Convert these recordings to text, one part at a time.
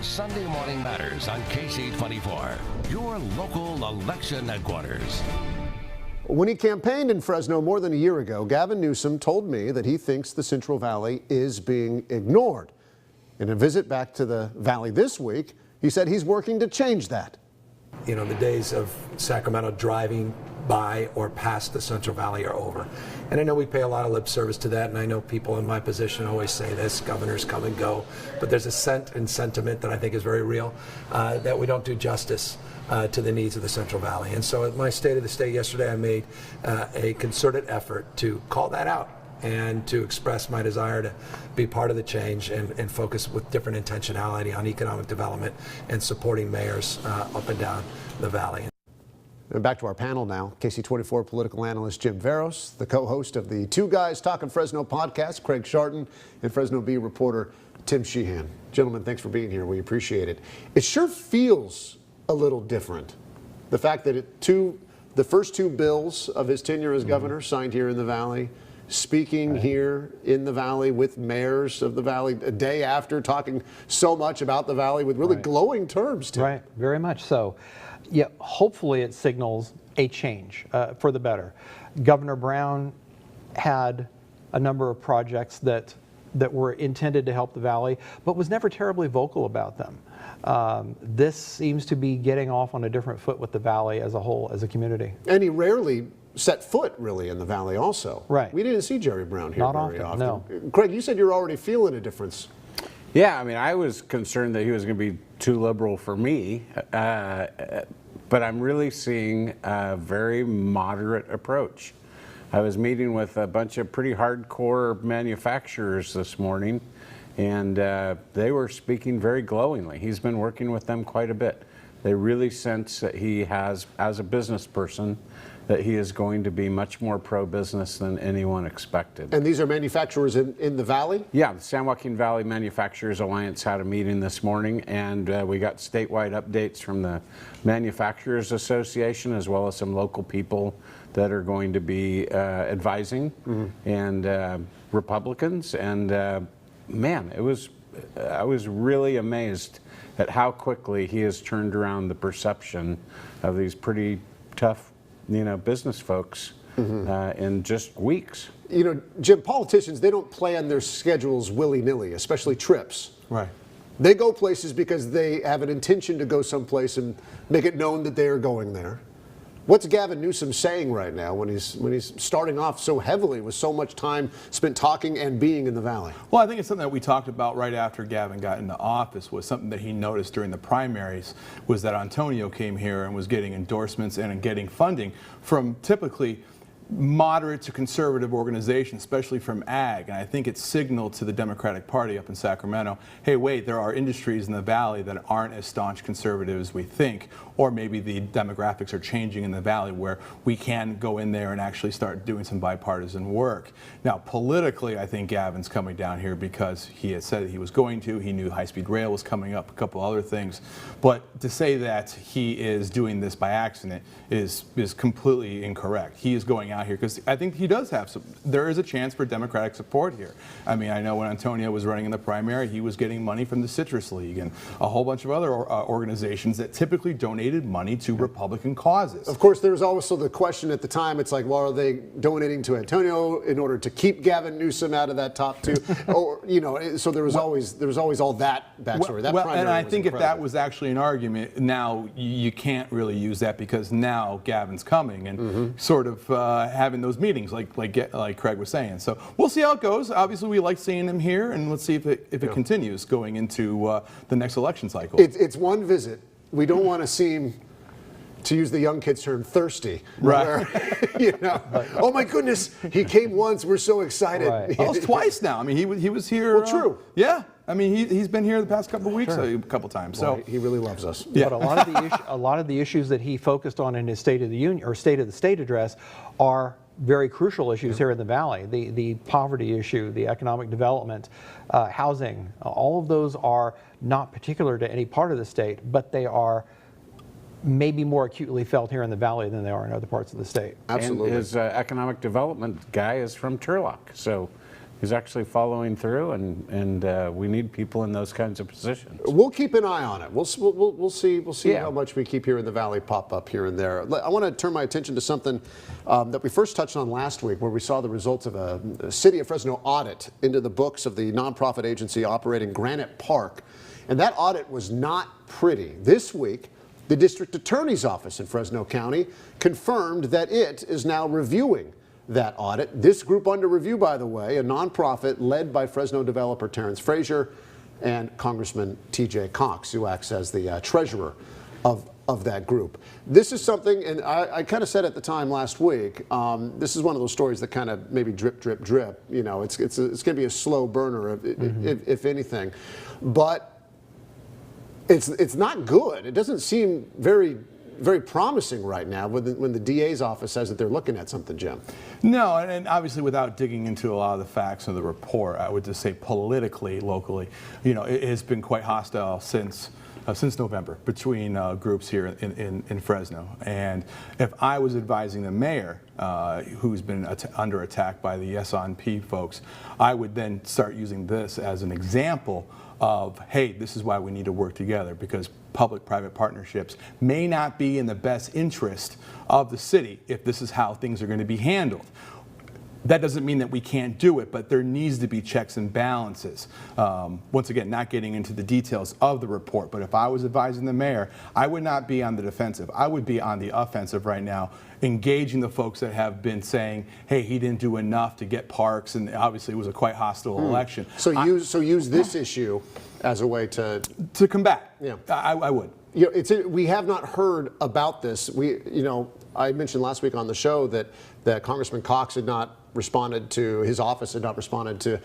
Sunday Morning Matters on KC24, your local election headquarters. When he campaigned in Fresno more than a year ago, Gavin Newsom told me that he thinks the Central Valley is being ignored. In a visit back to the Valley this week, he said he's working to change that. You know, the days of Sacramento driving by or past the Central Valley are over. And I know we pay a lot of lip service to that, and I know people in my position always say this, governors come and go, but there's a scent and sentiment that I think is very real, that we don't do justice to the needs of the Central Valley. And so at my State of the State yesterday, I made a concerted effort to call that out and to express my desire to be part of the change and focus with different intentionality on economic development and supporting mayors up and down the valley. And back to our panel now. KC24 political analyst Jim Veros, the co-host of the Two Guys Talking Fresno podcast, Craig Sharton, and Fresno Bee reporter Tim Sheehan. Gentlemen, thanks for being here. We appreciate it. It sure feels a little different. The fact that the first two bills of his tenure as governor signed here in the Valley, speaking here in the Valley with mayors of the Valley a day after, talking so much about the Valley with really glowing terms, Tim. Right, very much so. Yeah, hopefully it signals a change for the better. Governor Brown had a number of projects that were intended to help the Valley, but was never terribly vocal about them. This seems to be getting off on a different foot with the Valley as a whole, as a community. And he rarely set foot really in the Valley also. Right. We didn't see Jerry Brown here very often. No. Craig, you said you're already feeling a difference. Yeah, I mean, I was concerned that he was going to be too liberal for me, but I'm really seeing a very moderate approach. I was meeting with a bunch of pretty hardcore manufacturers this morning, and they were speaking very glowingly. He's been working with them quite a bit. They really sense that he has, as a business person, that he is going to be much more pro-business than anyone expected. And these are manufacturers in the Valley? Yeah, the San Joaquin Valley Manufacturers Alliance had a meeting this morning, and we got statewide updates from the Manufacturers Association, as well as some local people that are going to be advising, and Republicans. And man, I was really amazed at how quickly he has turned around the perception of these pretty tough, business folks in just weeks. Jim, politicians, they don't plan their schedules willy-nilly, especially trips. Right. They go places because they have an intention to go someplace and make it known that they are going there. What's Gavin Newsom saying right now when he's starting off so heavily with so much time spent talking and being in the Valley? Well, I think it's something that we talked about right after Gavin got into office, was something that he noticed during the primaries, was that Antonio came here and was getting endorsements and getting funding from typically moderate to conservative organizations, especially from ag. And I think it signaled to the Democratic Party up in Sacramento, hey, wait, there are industries in the Valley that aren't as staunch conservative as we think, or maybe the demographics are changing in the Valley where we can go in there and actually start doing some bipartisan work. Now, politically, I think Gavin's coming down here because he had said that he was going to. He knew high-speed rail was coming up, a couple other things. But to say that he is doing this by accident is completely incorrect. He is going out here because I think he does have there is a chance for Democratic support here. I mean, I know when Antonio was running in the primary, he was getting money from the Citrus League and a whole bunch of other organizations that typically donated money to Republican causes. Of course, there was also the question at the time, it's like, well, are they donating to Antonio in order to keep Gavin Newsom out of that top two? Or, so there was always all that backstory. And I think if that was actually an argument, now you can't really use that because now Gavin's coming and sort of having those meetings like Craig was saying. So we'll see how it goes. Obviously, we like seeing him here, and let's see if it continues going into the next election cycle. It's one visit. We don't want to seem, to use the young kids' term, thirsty. Right. Where, oh my goodness, he came once. We're so excited. Right. Almost twice now. I mean, he was here. Well, true. Yeah. I mean, he's been here the past couple of weeks a couple times. Well, so he really loves us. But a lot of the issues that he focused on in his State of the Union or State of the State address are very crucial issues here in the Valley. The poverty issue, the economic development, housing, all of those are not particular to any part of the state, but they are maybe more acutely felt here in the Valley than they are in other parts of the state. Absolutely. And his economic development guy is from Turlock, so He's actually following through, and we need people in those kinds of positions. We'll keep an eye on it. We'll see Yeah. how much we keep here in the Valley pop up here and there. I want to turn my attention to something that we first touched on last week, where we saw the results of a City of Fresno audit into the books of the nonprofit agency operating Granite Park. And that audit was not pretty. This week, the district attorney's office in Fresno County confirmed that it is now reviewing that audit. This group under review, by the way, a nonprofit led by Fresno developer Terrence Frazier and Congressman T.J. Cox, who acts as the treasurer of that group. This is something, and I kind of said at the time last week, this is one of those stories that kind of maybe drip, drip, drip. You know, it's going to be a slow burner, if anything. But it's not good. It doesn't seem very promising right now when the DA's office says that they're looking at something, Jim. No, and obviously without digging into a lot of the facts of the report, I would just say politically, locally, you know, it has been quite hostile since November between groups here in Fresno. And if I was advising the mayor, who's been under attack by the S&P folks, I would then start using this as an example of, hey, this is why we need to work together, because public-private partnerships may not be in the best interest of the city if this is how things are going to be handled. That doesn't mean that we can't do it, but there needs to be checks and balances. Once again, not getting into the details of the report, but if I was advising the mayor, I would not be on the defensive. I would be on the offensive right now, engaging the folks that have been saying, hey, he didn't do enough to get parks, and obviously it was a quite hostile election. So use this issue as a way to combat. Yeah, I would. You know, we have not heard about this. I mentioned last week on the show that Congressman Cox had not responded to, his office had not responded to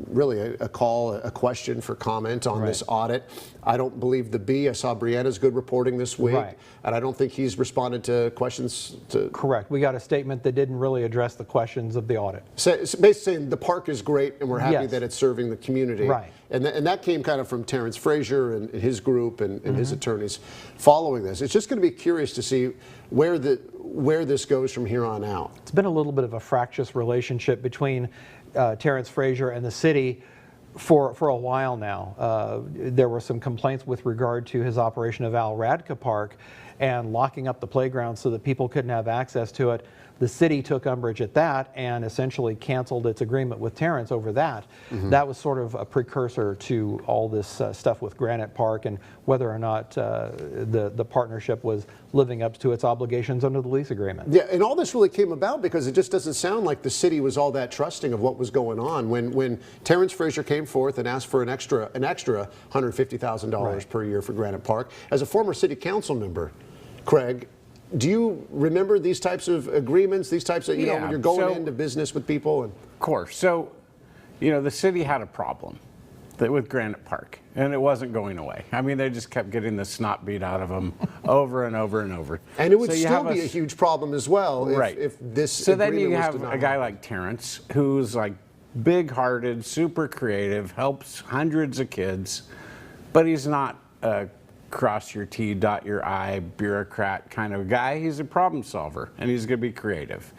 really a call, a question for comment on this audit. I don't believe the B. I saw Brianna's good reporting this week, and I don't think he's responded to questions. Correct. We got a statement that didn't really address the questions of the audit. So basically saying the park is great and we're happy that it's serving the community. Right. And that came kind of from Terrence Frazier and his group and his attorneys following this. It's just going to be curious to see where this goes from here on out. It's been a little bit of a fractious relationship between Terrence Frazier and the city for a while now. There were some complaints with regard to his operation of Al Radka Park and locking up the playground so that people couldn't have access to it. The city took umbrage at that and essentially canceled its agreement with Terrence over that. That was sort of a precursor to all this stuff with Granite Park and whether or not the partnership was living up to its obligations under the lease agreement. Yeah, and all this really came about because it just doesn't sound like the city was all that trusting of what was going on. When Terrence Frazier came forth and asked for an extra $150,000 per year for Granite Park, as a former city council member, Craig, do you remember these types of agreements, these types of, when you're going into business with people? Of course. So, the city had a problem with Granite Park, and it wasn't going away. I mean, they just kept getting the snot beat out of them over and over and over. And it would still be a huge problem as well if this agreement was denied. So then you have a guy like Terrence, who's like big-hearted, super creative, helps hundreds of kids, but he's not a cross your T, dot your I, bureaucrat kind of guy. He's a problem solver, and he's going to be creative.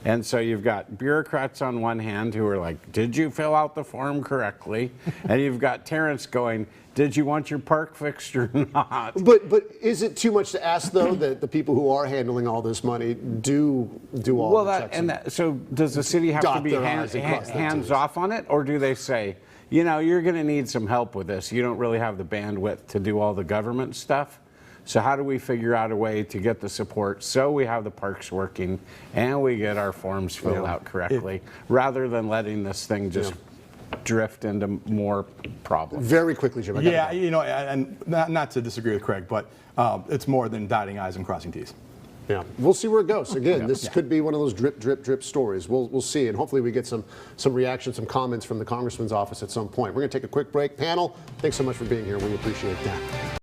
And so you've got bureaucrats on one hand who are like, did you fill out the form correctly? And you've got Terrence going, did you want your park fixed or not? But is it too much to ask, though, that the people who are handling all this money do all the checks? So does the city have to be hands off on it? Or do they say, you're going to need some help with this. You don't really have the bandwidth to do all the government stuff. So how do we figure out a way to get the support so we have the parks working and we get our forms filled out correctly, rather than letting this thing just drift into more problems? Very quickly, Jim. And not to disagree with Craig, but it's more than dotting I's and crossing T's. Yeah, we'll see where it goes. Again, this could be one of those drip, drip, drip stories. We'll see, and hopefully we get some reactions, some comments from the congressman's office at some point. We're going to take a quick break. Panel, thanks so much for being here. We appreciate that.